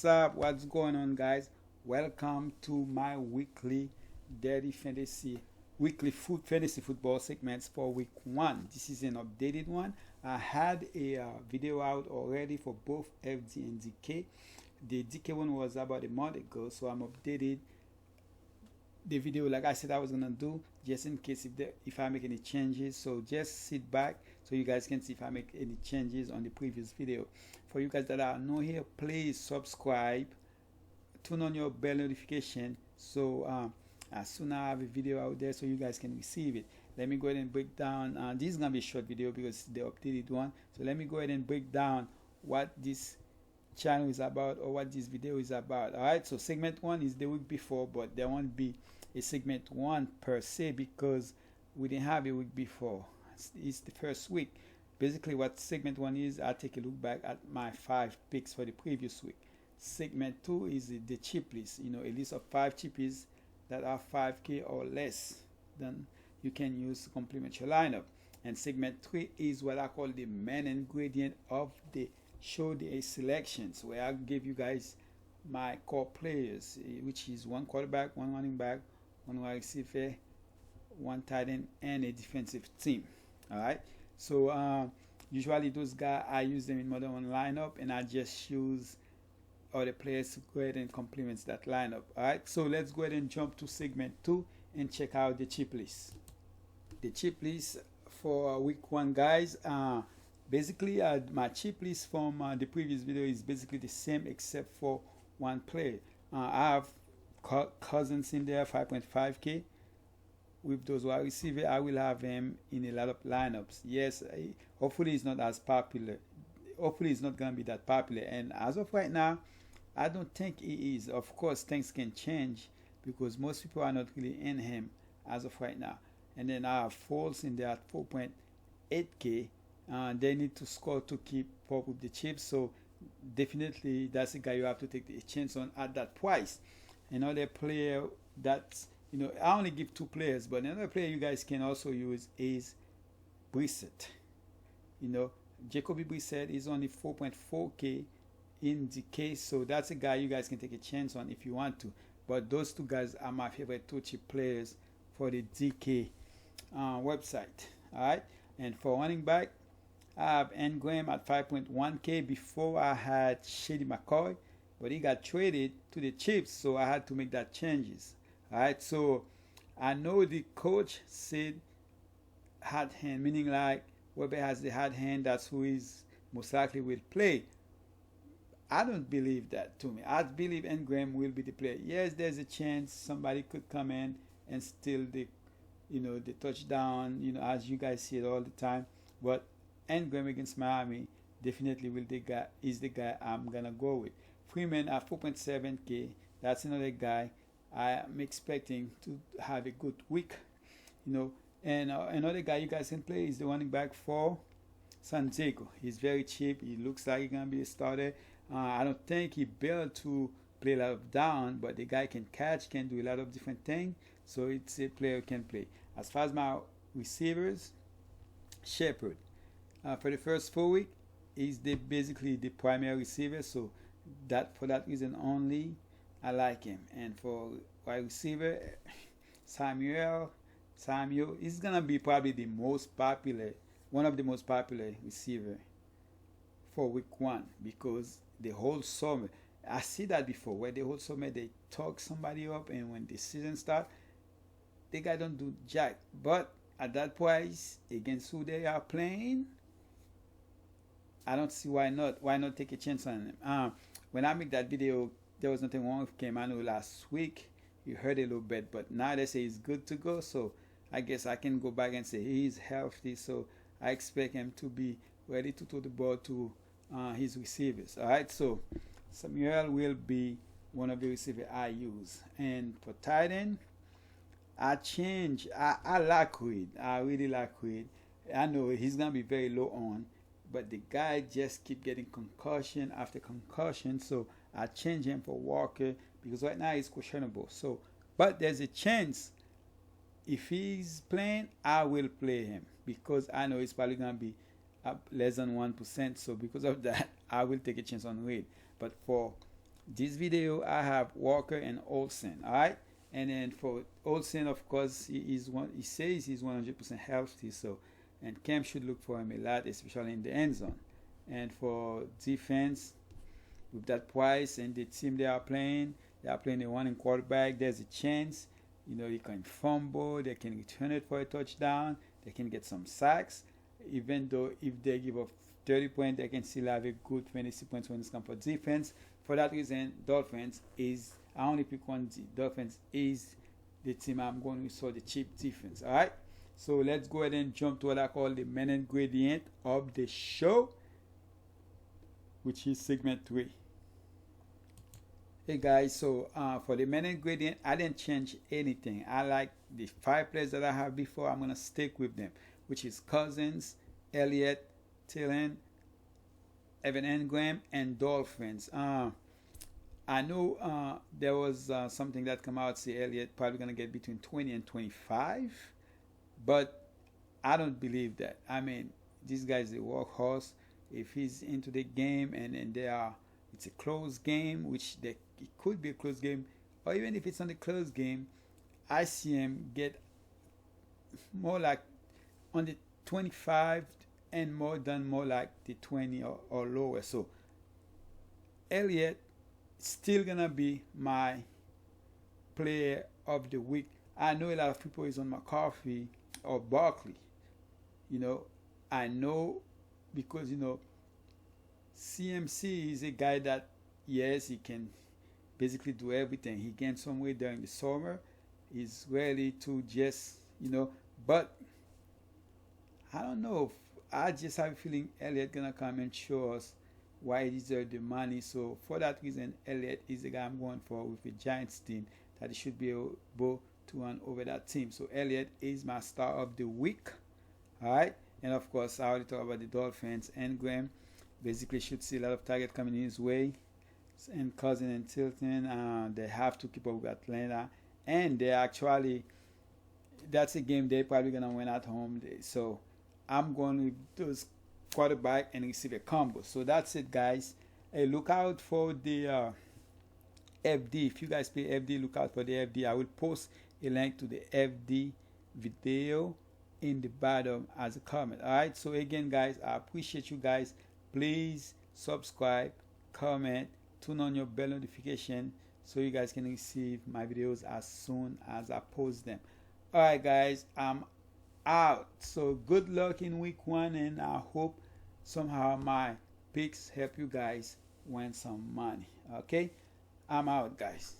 What's up? What's going on, guys? Welcome to my weekly daily fantasy weekly fantasy football segments for week one. This is an updated one. I had a video out already for both FD and DK. The DK one was about a month ago, so I'm updated the video like I said I was gonna do, just in case if I make any changes. So just sit back so you guys can see if I make any changes on the previous video. For you guys that are new here, please subscribe, turn on your bell notification, so as soon as I have a video out there, so you guys can receive it. Let me go ahead and break down. This is gonna be a short video because it's the updated one. So let me go ahead and break down what this channel is about, or what this video is about. All right, so segment one is the week before, but there won't be a segment one per se because we didn't have a week before. It's the first week. Basically what segment one is, I take a look back at my 5 picks for the previous week. Segment two is the chip list, a list of 5 chippies that are 5k or less. Then you can use to complement your lineup. And segment 3 is what I call the main ingredient of the show day selections, where I give you guys my core players, which is 1 quarterback, 1 running back, 1 wide receiver, 1 tight end, and a defensive team. All right. So usually those guys, I use them in more than one lineup, and I just choose other players to go ahead and complement that lineup. All right. So let's go ahead and jump to segment 2 and check out the chip list. The chip list for week 1, guys. Basically, my chip list from the previous video is basically the same except for 1 player. I have Cousins in there, 5.5k. With those wide receiver, I will have him in a lot of lineups. Yes, hopefully it's not as popular. Hopefully it's not gonna be that popular. And as of right now, I don't think he is. Of course, things can change because most people are not really in him as of right now. And then I have Foles in there at 4.8k. They need to score to keep up with the chips, so definitely that's a guy you have to take the chance on at that price. Another player that's, I only give 2 players, but another player you guys can also use is Brissett. Jacoby Brissett is only 4.4k in the case, so that's a guy you guys can take a chance on if you want to. But those 2 guys are my favorite 2 cheap players for the DK website. All right, and for running back, I have Engram at 5.1k. Before I had Shady McCoy, but he got traded to the Chiefs, so I had to make that changes. All right, so I know the coach said hot hand, meaning like whoever has the hot hand, that's who is most likely will play. I don't believe that to me. I believe Engram will be the player. Yes, there's a chance somebody could come in and steal the touchdown, as you guys see it all the time. But Engram against Miami definitely is the guy I'm gonna go with. Freeman at 4.7k. That's another guy I am expecting to have a good week. And another guy you guys can play is the running back for San Diego. He's very cheap. He looks like he's gonna be a starter. I don't think he built to play a lot of down, but the guy can catch, can do a lot of different things. So it's a player who can play. As far as my receivers, Shepard. For the first 4 weeks, he's basically the primary receiver. So for that reason only, I like him. And for wide receiver, Samuel is gonna be probably one of the most popular receiver for week 1, because the whole summer, I see that before, where the whole summer they talk somebody up, and when the season starts, the guy don't do jack. But at that price, against who they are playing, I don't see why not. Why not take a chance on him? When I make that video, there was nothing wrong with him. I know last week you heard a little bit, but now they say he's good to go. So I guess I can go back and say he's healthy. So I expect him to be ready to throw the ball to his receivers. All right. So Samuel will be one of the receivers I use. And for tight end, I change. I like Reed. I really like Reed. I know he's gonna be very low on, but the guy just keep getting concussion after concussion. So I change him for Walker because right now he's questionable. So, but there's a chance if he's playing, I will play him because I know he's probably gonna be up less than 1%. So because of that, I will take a chance on Reed. But for This video I have Walker and Olsen. All right, and then for Olsen, of course, he says he's 100% healthy. So, and Cam should look for him a lot, especially in the end zone. And for defense, with that Price and the team they are playing a running quarterback. There's a chance, he can fumble, they can return it for a touchdown, they can get some sacks. Even though if they give up 30 points, they can still have a good 20 points when it's come for defense. For that reason, I only pick one. Dolphins is the team I'm going with, so the cheap defense. All right. So let's go ahead and jump to what I call the main ingredient of the show, which is segment 3. Hey guys, so for the main ingredient, I didn't change anything. I like the 5 players that I have before. I'm gonna stick with them, which is Cousins, Elliott, Thielen, Evan Engram, and Dolphins. I know there was something that come out say Elliott probably gonna get between 20 and 25, but I don't believe that. I mean, this guy's a workhorse. If he's into the game and it's a close game, it could be a close game, or even if it's not a close game, I see him get more like on the 25 and more like the 20 or lower. So Elliott still gonna be my player of the week. I know a lot of people is on McCarthy or Barkley. I know because CMC is a guy that, yes, he can basically do everything. He gained some weight during the summer. He's ready to just, but I don't know. I just have a feeling Elliott gonna come and show us why he deserves the money. So for that reason, Elliott is the guy I'm going for with a Giants team that he should be able to run over that team. So Elliott is my star of the week. All right, and of course I already talked about the Dolphins. Engram basically should see a lot of target coming his way. And Cousins and Tilton, they have to keep up with Atlanta, and that's a game they're probably gonna win at home. So I'm going with those quarterback and receiver combo. So that's it, guys. Hey, look out for the FD. If you guys play FD, look out for the FD. I will post a link to the FD video in the bottom as a comment. All right. So again, guys, I appreciate you guys. Please subscribe, comment, turn on your bell notification so you guys can receive my videos as soon as I post them. All right, guys, I'm out. So good luck in week 1, and I hope somehow my picks help you guys win some money. Okay, I'm out, guys.